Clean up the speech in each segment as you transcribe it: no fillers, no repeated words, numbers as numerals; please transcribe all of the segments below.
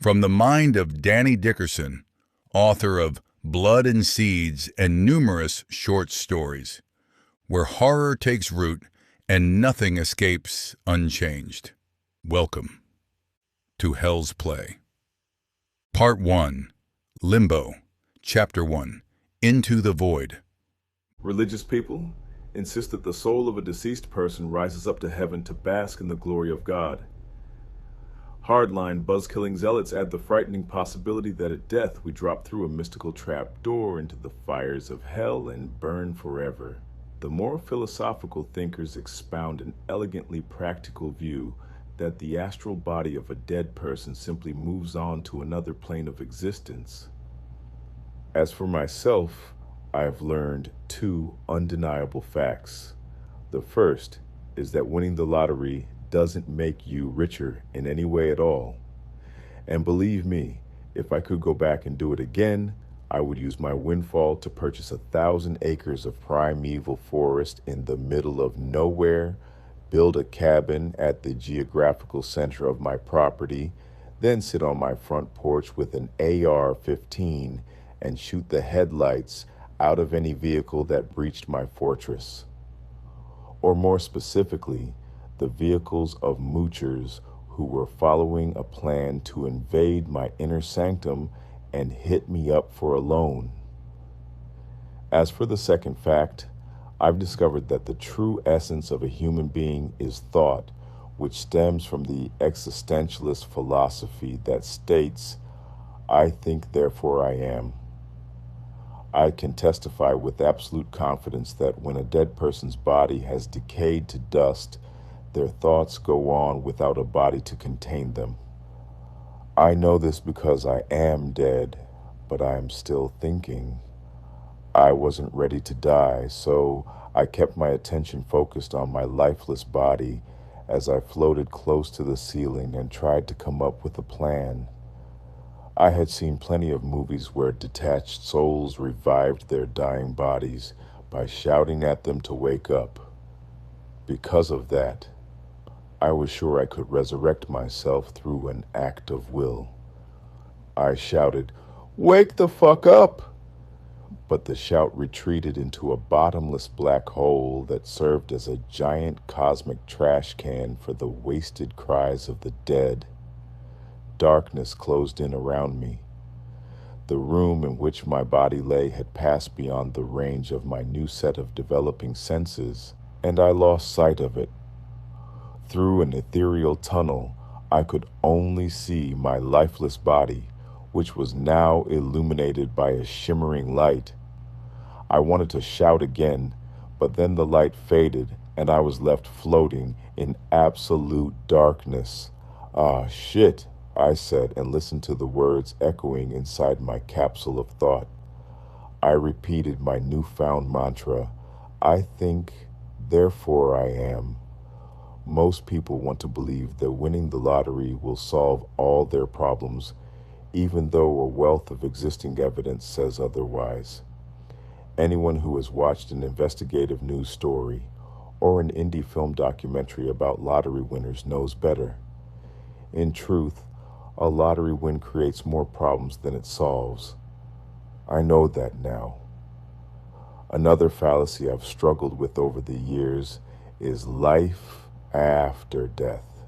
From the mind of Danny Dickerson, author of Blood and Seeds and numerous short stories, where horror takes root and nothing escapes unchanged. Welcome to Hell's Play. Part 1, Limbo, Chapter 1, Into the Void. Religious people insist that the soul of a deceased person rises up to heaven to bask in the glory of God. Hardline, buzz-killing zealots add the frightening possibility that at death we drop through a mystical trap door into the fires of hell and burn forever. The more philosophical thinkers expound an elegantly practical view that the astral body of a dead person simply moves on to another plane of existence. As for myself, I have learned two undeniable facts. The first is that winning the lottery doesn't make you richer in any way at all. And believe me, if I could go back and do it again, I would use my windfall to purchase 1,000 acres of primeval forest in the middle of nowhere, build a cabin at the geographical center of my property, then sit on my front porch with an AR-15 and shoot the headlights out of any vehicle that breached my fortress. Or more specifically, the vehicles of moochers who were following a plan to invade my inner sanctum and hit me up for a loan. As for the second fact, I've discovered that the true essence of a human being is thought, which stems from the existentialist philosophy that states, "I think, therefore I am." I can testify with absolute confidence that when a dead person's body has decayed to dust, their thoughts go on without a body to contain them. I know this because I am dead, but I am still thinking. I wasn't ready to die, so I kept my attention focused on my lifeless body as I floated close to the ceiling and tried to come up with a plan. I had seen plenty of movies where detached souls revived their dying bodies by shouting at them to wake up. Because of that, I was sure I could resurrect myself through an act of will. I shouted, "Wake the fuck up!" But the shout retreated into a bottomless black hole that served as a giant cosmic trash can for the wasted cries of the dead. Darkness closed in around me. The room in which my body lay had passed beyond the range of my new set of developing senses, and I lost sight of it. Through an ethereal tunnel, I could only see my lifeless body, which was now illuminated by a shimmering light. I wanted to shout again, but then the light faded and I was left floating in absolute darkness. "Ah, shit," I said, and listened to the words echoing inside my capsule of thought. I repeated my newfound mantra, "I think, therefore I am." Most people want to believe that winning the lottery will solve all their problems, even though a wealth of existing evidence says otherwise. Anyone who has watched an investigative news story or an indie film documentary about lottery winners knows better. In truth, a lottery win creates more problems than it solves. I know that now. Another fallacy I've struggled with over the years is life after death.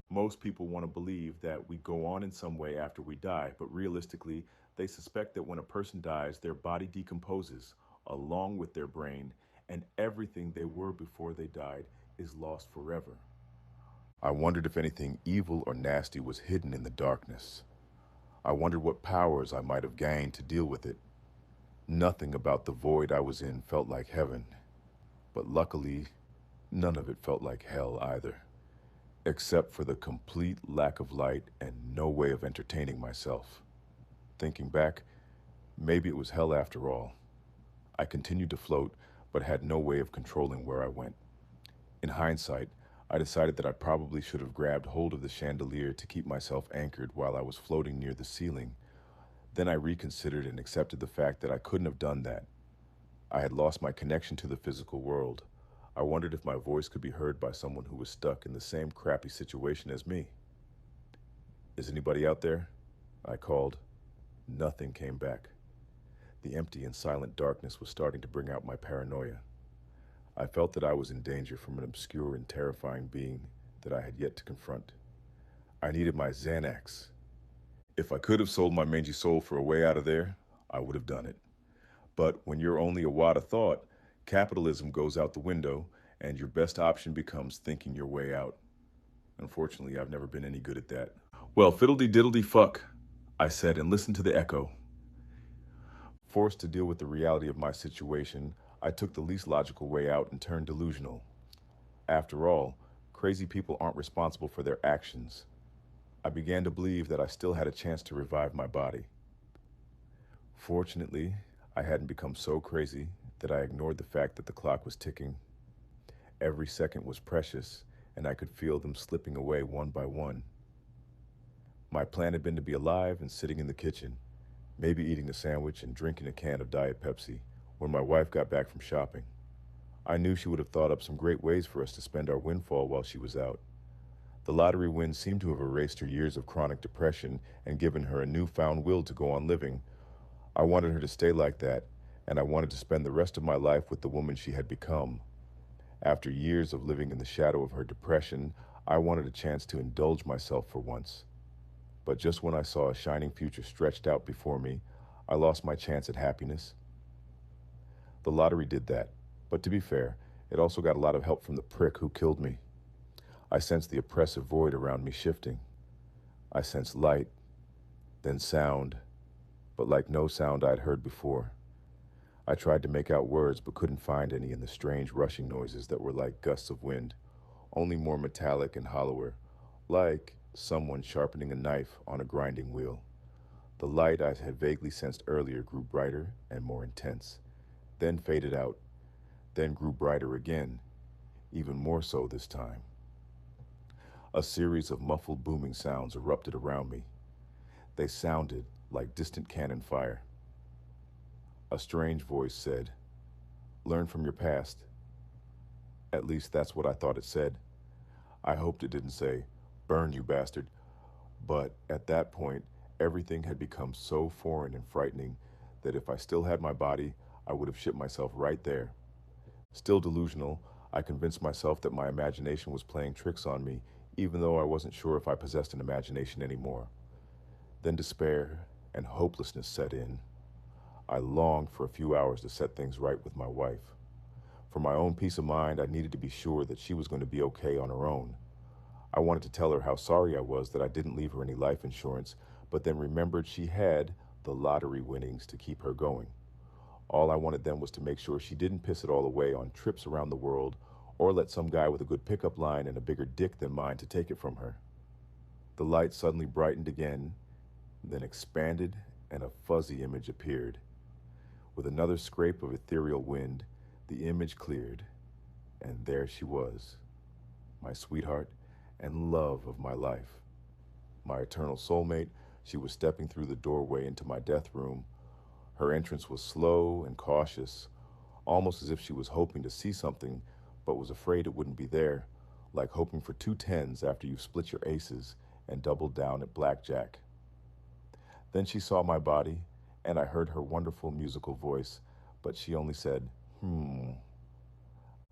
Most people want to believe that we go on in some way after we die, but realistically, they suspect that when a person dies, their body decomposes, along with their brain, and everything they were before they died is lost forever. I wondered if anything evil or nasty was hidden in the darkness. I wondered what powers I might have gained to deal with it. Nothing about the void I was in felt like heaven, but luckily, none of it felt like hell either, except for the complete lack of light and no way of entertaining myself. Thinking back, maybe it was hell after all. I continued to float, but had no way of controlling where I went. In hindsight, I decided that I probably should have grabbed hold of the chandelier to keep myself anchored while I was floating near the ceiling. Then I reconsidered and accepted the fact that I couldn't have done that. I had lost my connection to the physical world. I wondered if my voice could be heard by someone who was stuck in the same crappy situation as me. Is anybody out there? I called. Nothing came back. The empty and silent darkness was starting to bring out my paranoia. I felt that I was in danger from an obscure and terrifying being that I had yet to confront. I needed my Xanax. If I could have sold my mangy soul for a way out of there, I would have done it. But when you're only a wad of thought, capitalism goes out the window, and your best option becomes thinking your way out. Unfortunately, I've never been any good at that. Well, fiddledy-diddledy fuck, I said, and listened to the echo. Forced to deal with the reality of my situation, I took the least logical way out and turned delusional. After all, crazy people aren't responsible for their actions. I began to believe that I still had a chance to revive my body. Fortunately, I hadn't become so crazy that I ignored the fact that the clock was ticking. Every second was precious, and I could feel them slipping away one by one. My plan had been to be alive and sitting in the kitchen, maybe eating a sandwich and drinking a can of Diet Pepsi, when my wife got back from shopping. I knew she would have thought up some great ways for us to spend our windfall while she was out. The lottery win seemed to have erased her years of chronic depression and given her a newfound will to go on living. I wanted her to stay like that, and I wanted to spend the rest of my life with the woman she had become. After years of living in the shadow of her depression, I wanted a chance to indulge myself for once. But just when I saw a shining future stretched out before me, I lost my chance at happiness. The lottery did that, but to be fair, it also got a lot of help from the prick who killed me. I sensed the oppressive void around me shifting. I sensed light, then sound, but like no sound I'd heard before. I tried to make out words but couldn't find any in the strange rushing noises that were like gusts of wind, only more metallic and hollower, like someone sharpening a knife on a grinding wheel. The light I had vaguely sensed earlier grew brighter and more intense, then faded out, then grew brighter again, even more so this time. A series of muffled booming sounds erupted around me. They sounded like distant cannon fire. A strange voice said, "Learn from your past." At least that's what I thought it said. I hoped it didn't say, "Burn, you bastard." But at that point, everything had become so foreign and frightening that if I still had my body, I would have shit myself right there. Still delusional, I convinced myself that my imagination was playing tricks on me, even though I wasn't sure if I possessed an imagination anymore. Then despair and hopelessness set in. I longed for a few hours to set things right with my wife. For my own peace of mind, I needed to be sure that she was going to be okay on her own. I wanted to tell her how sorry I was that I didn't leave her any life insurance, but then remembered she had the lottery winnings to keep her going. All I wanted then was to make sure she didn't piss it all away on trips around the world or let some guy with a good pickup line and a bigger dick than mine to take it from her. The light suddenly brightened again, then expanded, and a fuzzy image appeared. With another scrape of ethereal wind, the image cleared, and there she was, my sweetheart and love of my life. My eternal soulmate, she was stepping through the doorway into my death room. Her entrance was slow and cautious, almost as if she was hoping to see something, but was afraid it wouldn't be there, like hoping for 2 10s after you've split your aces and doubled down at blackjack. Then she saw my body, and I heard her wonderful musical voice, but she only said,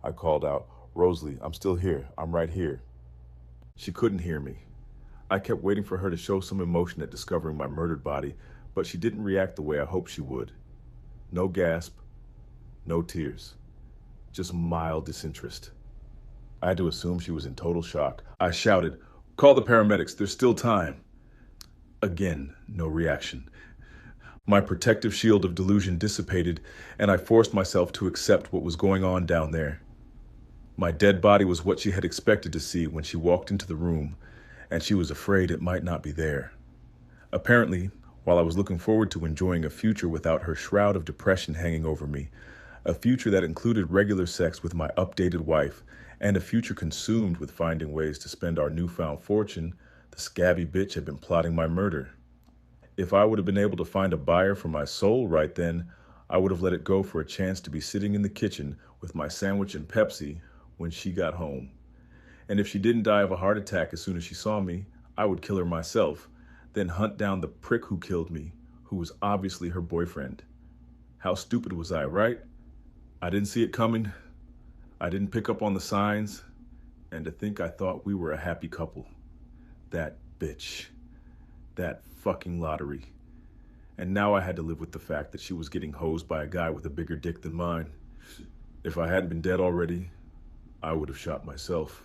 I called out, "Rosalie, I'm still here. I'm right here." She couldn't hear me. I kept waiting for her to show some emotion at discovering my murdered body, but she didn't react the way I hoped she would. No gasp, no tears, just mild disinterest. I had to assume she was in total shock. I shouted, "Call the paramedics, there's still time." Again, no reaction. My protective shield of delusion dissipated, and I forced myself to accept what was going on down there. My dead body was what she had expected to see when she walked into the room, and she was afraid it might not be there. Apparently, while I was looking forward to enjoying a future without her shroud of depression hanging over me, a future that included regular sex with my updated wife, and a future consumed with finding ways to spend our newfound fortune, the scabby bitch had been plotting my murder. If I would have been able to find a buyer for my soul right then, I would have let it go for a chance to be sitting in the kitchen with my sandwich and Pepsi when she got home. And if she didn't die of a heart attack as soon as she saw me, I would kill her myself, then hunt down the prick who killed me, who was obviously her boyfriend. How stupid was I, right? I didn't see it coming. I didn't pick up on the signs. And to think I thought we were a happy couple. That bitch. That fucking lottery. And now I had to live with the fact that she was getting hosed by a guy with a bigger dick than mine. If I hadn't been dead already, I would have shot myself.